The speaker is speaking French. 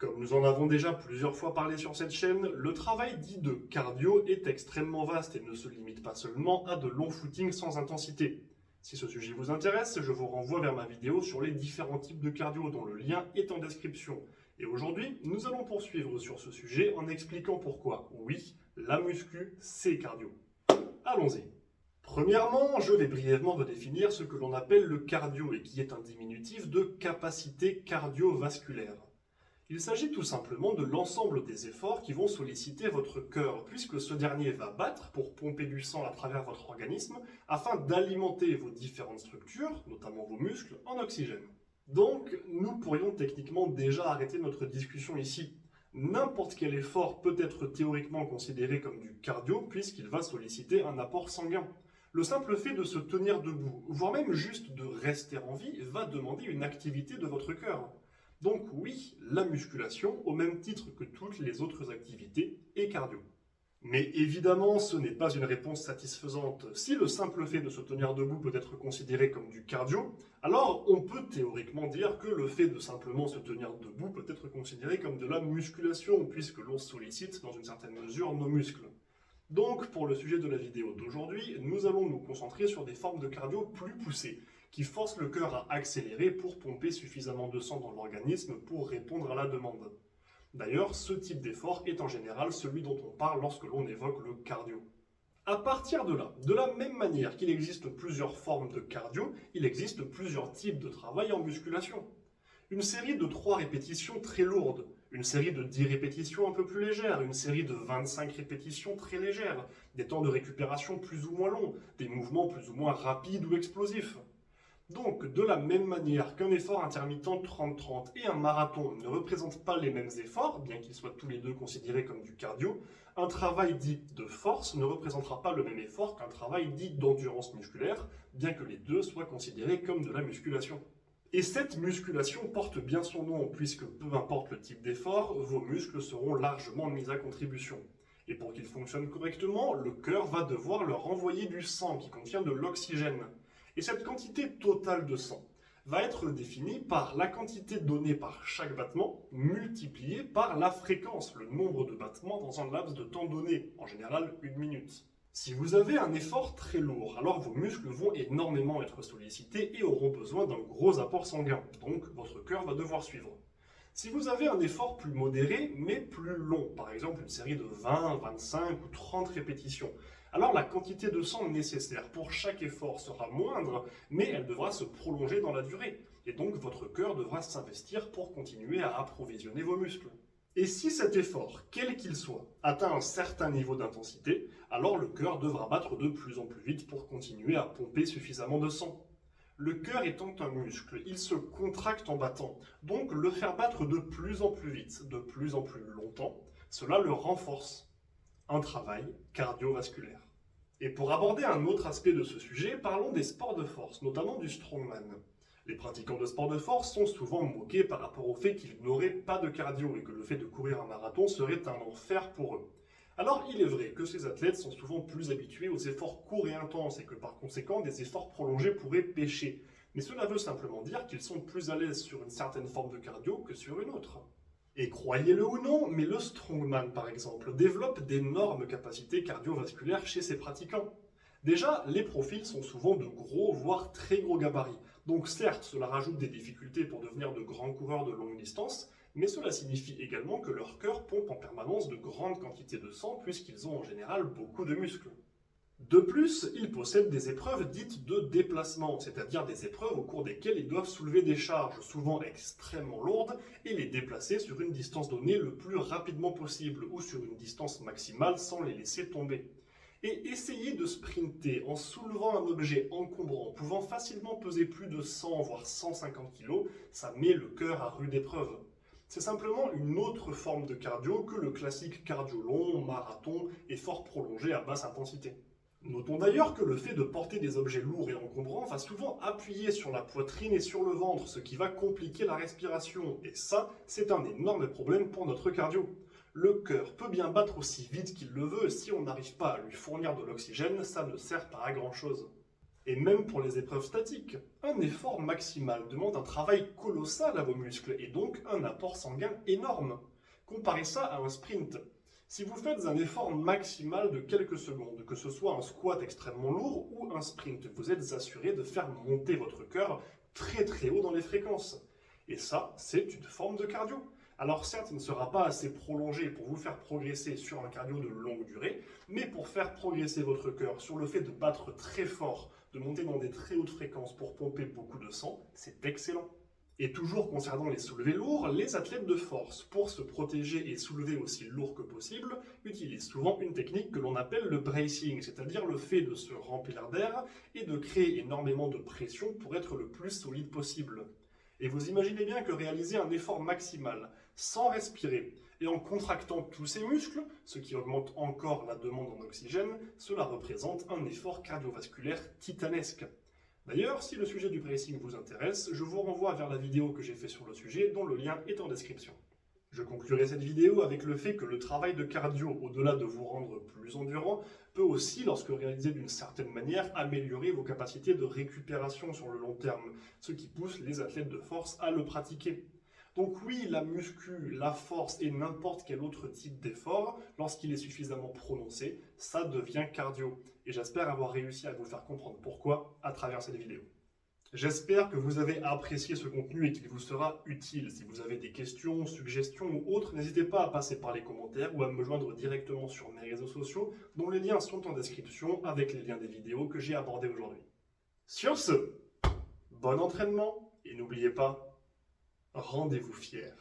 Comme nous en avons déjà plusieurs fois parlé sur cette chaîne, le travail dit de cardio est extrêmement vaste et ne se limite pas seulement à de longs footings sans intensité. Si ce sujet vous intéresse, je vous renvoie vers ma vidéo sur les différents types de cardio dont le lien est en description. Et aujourd'hui, nous allons poursuivre sur ce sujet en expliquant pourquoi, oui, la muscu, c'est cardio. Allons-y. Premièrement, je vais brièvement redéfinir ce que l'on appelle le cardio et qui est un diminutif de capacité cardiovasculaire. Il s'agit tout simplement de l'ensemble des efforts qui vont solliciter votre cœur, puisque ce dernier va battre pour pomper du sang à travers votre organisme afin d'alimenter vos différentes structures, notamment vos muscles, en oxygène. Donc, nous pourrions techniquement déjà arrêter notre discussion ici. N'importe quel effort peut être théoriquement considéré comme du cardio puisqu'il va solliciter un apport sanguin. Le simple fait de se tenir debout, voire même juste de rester en vie, va demander une activité de votre cœur. Donc oui, la musculation, au même titre que toutes les autres activités, est cardio. Mais évidemment, ce n'est pas une réponse satisfaisante. Si le simple fait de se tenir debout peut être considéré comme du cardio, alors on peut théoriquement dire que le fait de simplement se tenir debout peut être considéré comme de la musculation, puisque l'on sollicite dans une certaine mesure nos muscles. Donc, pour le sujet de la vidéo d'aujourd'hui, nous allons nous concentrer sur des formes de cardio plus poussées, qui forcent le cœur à accélérer pour pomper suffisamment de sang dans l'organisme pour répondre à la demande. D'ailleurs, ce type d'effort est en général celui dont on parle lorsque l'on évoque le cardio. À partir de là, de la même manière qu'il existe plusieurs formes de cardio, il existe plusieurs types de travail en musculation. Une série de 3 répétitions très lourdes, une série de 10 répétitions un peu plus légères, une série de 25 répétitions très légères, des temps de récupération plus ou moins longs, des mouvements plus ou moins rapides ou explosifs. Donc, de la même manière qu'un effort intermittent 30-30 et un marathon ne représentent pas les mêmes efforts, bien qu'ils soient tous les deux considérés comme du cardio, un travail dit de force ne représentera pas le même effort qu'un travail dit d'endurance musculaire, bien que les deux soient considérés comme de la musculation. Et cette musculation porte bien son nom, puisque peu importe le type d'effort, vos muscles seront largement mis à contribution. Et pour qu'ils fonctionnent correctement, le cœur va devoir leur envoyer du sang qui contient de l'oxygène. Et cette quantité totale de sang va être définie par la quantité donnée par chaque battement multipliée par la fréquence, le nombre de battements dans un laps de temps donné, en général 1 minute. Si vous avez un effort très lourd, alors vos muscles vont énormément être sollicités et auront besoin d'un gros apport sanguin, donc votre cœur va devoir suivre. Si vous avez un effort plus modéré mais plus long, par exemple une série de 20, 25 ou 30 répétitions, alors la quantité de sang nécessaire pour chaque effort sera moindre, mais elle devra se prolonger dans la durée, et donc votre cœur devra s'investir pour continuer à approvisionner vos muscles. Et si cet effort, quel qu'il soit, atteint un certain niveau d'intensité, alors le cœur devra battre de plus en plus vite pour continuer à pomper suffisamment de sang. Le cœur étant un muscle, il se contracte en battant, donc le faire battre de plus en plus vite, de plus en plus longtemps, cela le renforce. Un travail cardiovasculaire. Et pour aborder un autre aspect de ce sujet, parlons des sports de force, notamment du strongman. Les pratiquants de sports de force sont souvent moqués par rapport au fait qu'ils n'auraient pas de cardio et que le fait de courir un marathon serait un enfer pour eux. Alors il est vrai que ces athlètes sont souvent plus habitués aux efforts courts et intenses et que par conséquent des efforts prolongés pourraient pécher. Mais cela veut simplement dire qu'ils sont plus à l'aise sur une certaine forme de cardio que sur une autre. Et croyez-le ou non, mais le strongman par exemple développe d'énormes capacités cardiovasculaires chez ses pratiquants. Déjà, les profils sont souvent de gros, voire très gros gabarits. Donc certes, cela rajoute des difficultés pour devenir de grands coureurs de longue distance, mais cela signifie également que leur cœur pompe en permanence de grandes quantités de sang puisqu'ils ont en général beaucoup de muscles. De plus, ils possèdent des épreuves dites de déplacement, c'est-à-dire des épreuves au cours desquelles ils doivent soulever des charges, souvent extrêmement lourdes, et les déplacer sur une distance donnée le plus rapidement possible, ou sur une distance maximale sans les laisser tomber. Et essayer de sprinter en soulevant un objet encombrant, pouvant facilement peser plus de 100 voire 150 kg, ça met le cœur à rude épreuve. C'est simplement une autre forme de cardio que le classique cardio long, marathon, effort prolongé à basse intensité. Notons d'ailleurs que le fait de porter des objets lourds et encombrants va souvent appuyer sur la poitrine et sur le ventre, ce qui va compliquer la respiration. Et ça, c'est un énorme problème pour notre cardio. Le cœur peut bien battre aussi vite qu'il le veut, si on n'arrive pas à lui fournir de l'oxygène, ça ne sert pas à grand chose. Et même pour les épreuves statiques, un effort maximal demande un travail colossal à vos muscles et donc un apport sanguin énorme. Comparez ça à un sprint. Si vous faites un effort maximal de quelques secondes, que ce soit un squat extrêmement lourd ou un sprint, vous êtes assuré de faire monter votre cœur très très haut dans les fréquences. Et ça, c'est une forme de cardio. Alors certes, il ne sera pas assez prolongé pour vous faire progresser sur un cardio de longue durée, mais pour faire progresser votre cœur sur le fait de battre très fort, de monter dans des très hautes fréquences pour pomper beaucoup de sang, c'est excellent. Et toujours concernant les soulevés lourds, les athlètes de force, pour se protéger et soulever aussi lourd que possible, utilisent souvent une technique que l'on appelle le bracing, c'est-à-dire le fait de se remplir d'air et de créer énormément de pression pour être le plus solide possible. Et vous imaginez bien que réaliser un effort maximal, sans respirer, et en contractant tous ses muscles, ce qui augmente encore la demande en oxygène, cela représente un effort cardiovasculaire titanesque. D'ailleurs, si le sujet du bracing vous intéresse, je vous renvoie vers la vidéo que j'ai fait sur le sujet, dont le lien est en description. Je conclurai cette vidéo avec le fait que le travail de cardio, au-delà de vous rendre plus endurant, peut aussi, lorsque réalisé d'une certaine manière, améliorer vos capacités de récupération sur le long terme, ce qui pousse les athlètes de force à le pratiquer. Donc oui, la muscu, la force et n'importe quel autre type d'effort, lorsqu'il est suffisamment prononcé, ça devient cardio. Et j'espère avoir réussi à vous faire comprendre pourquoi à travers cette vidéo. J'espère que vous avez apprécié ce contenu et qu'il vous sera utile. Si vous avez des questions, suggestions ou autres, n'hésitez pas à passer par les commentaires ou à me joindre directement sur mes réseaux sociaux, dont les liens sont en description avec les liens des vidéos que j'ai abordées aujourd'hui. Sur ce, bon entraînement et n'oubliez pas, rendez-vous fiers.